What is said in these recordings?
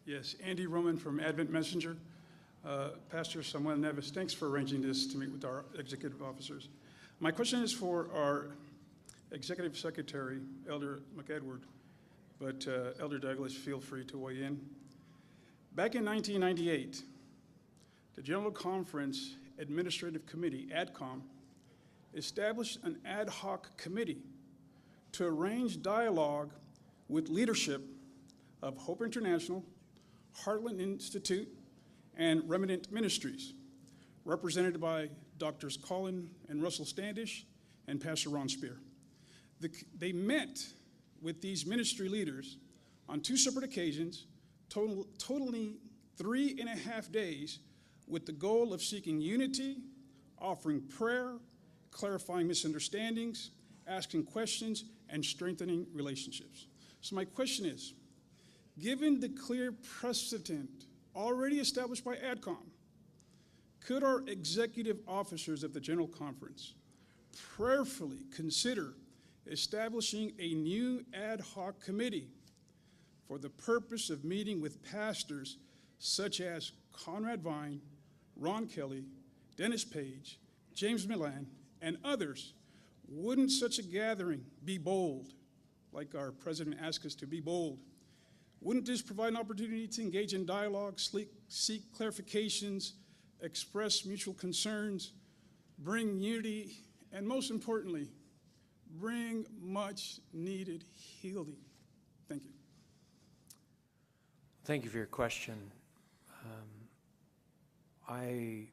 Yes, Andy Roman from Advent Messenger. Pastor Samuel Neves, thanks for arranging this to meet with our executive officers. My question is for our Executive Secretary, Elder McEdward, but Elder Douglas, feel free to weigh in. Back in 1998, the General Conference Administrative Committee, ADCOM, established an ad hoc committee to arrange dialogue with leadership of Hope International, Heartland Institute, and Remnant Ministries, represented by Drs. Colin and Russell Standish and Pastor Ron Spear. They met with these ministry leaders on two separate occasions, totaling 3.5 days, with the goal of seeking unity, offering prayer, clarifying misunderstandings, asking questions, and strengthening relationships. So my question is, given the clear precedent already established by ADCOM, could our executive officers of the General Conference prayerfully consider establishing a new ad hoc committee for the purpose of meeting with pastors such as Conrad Vine, Ron Kelly, Dennis Page, James Milan, and others? Wouldn't such a gathering be bold, like our president asked us to be bold? Wouldn't this provide an opportunity to engage in dialogue, seek clarifications, express mutual concerns, bring unity, and most importantly, bring much needed healing? Thank you. Thank you for your question. I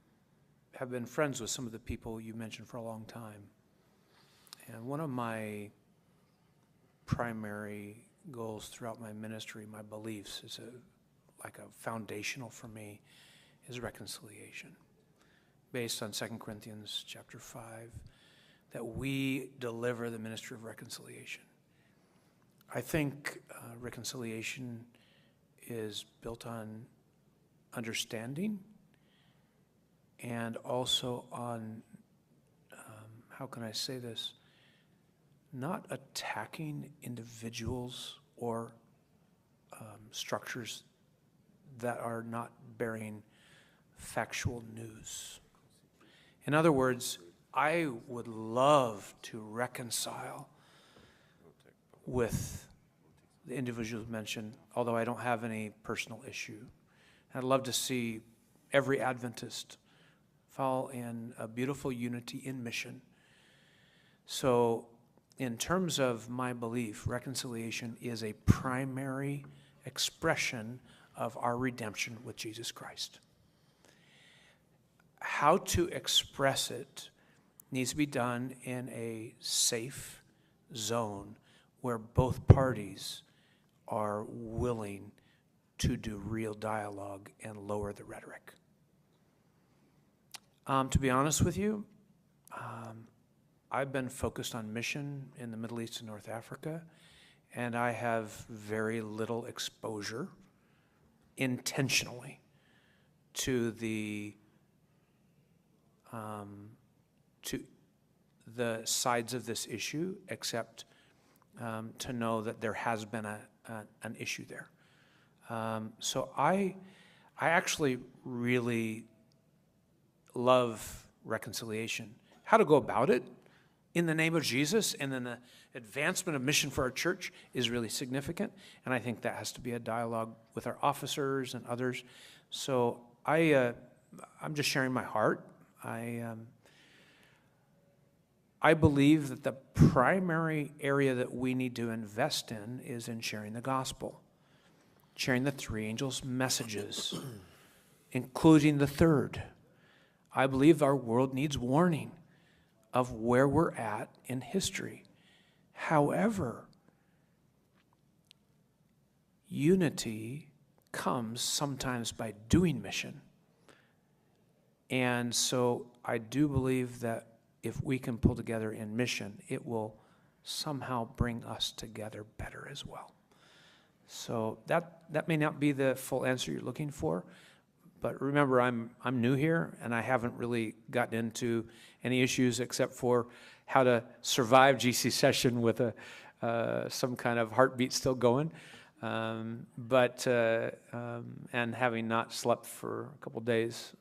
have been friends with some of the people you mentioned for a long time. And one of my primary goals throughout my ministry, my beliefs, is like a foundational for me, is reconciliation. Based on 2 Corinthians chapter 5, that we deliver the ministry of reconciliation. I think reconciliation is built on understanding and also on, how can I say this, not attacking individuals or structures that are not bearing factual news. In other words, I would love to reconcile with the individuals mentioned, although I don't have any personal issue. I'd love to see every Adventist fall in a beautiful unity in mission. So in terms of my belief, reconciliation is a primary expression of our redemption with Jesus Christ. How to express it needs to be done in a safe zone where both parties are willing to do real dialogue and lower the rhetoric. To be honest with you, I've been focused on mission in the Middle East and North Africa, and I have very little exposure intentionally to the sides of this issue, except to know that there has been an issue there. So I actually really love reconciliation. How to go about it in the name of Jesus and in the advancement of mission for our church is really significant, and I think that has to be a dialogue with our officers and others. So I'm just sharing my heart. I believe that the primary area that we need to invest in is in sharing the gospel, sharing the three angels' messages, including the third. I believe our world needs warning of where we're at in history. However, unity comes sometimes by doing mission. And so I do believe that if we can pull together in mission, it will somehow bring us together better as well. So that may not be the full answer you're looking for, but remember, I'm new here, and I haven't really gotten into any issues except for how to survive GC session with some kind of heartbeat still going. And having not slept for a couple days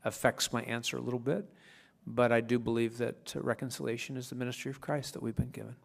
affects my answer a little bit. But I do believe that reconciliation is the ministry of Christ that we've been given.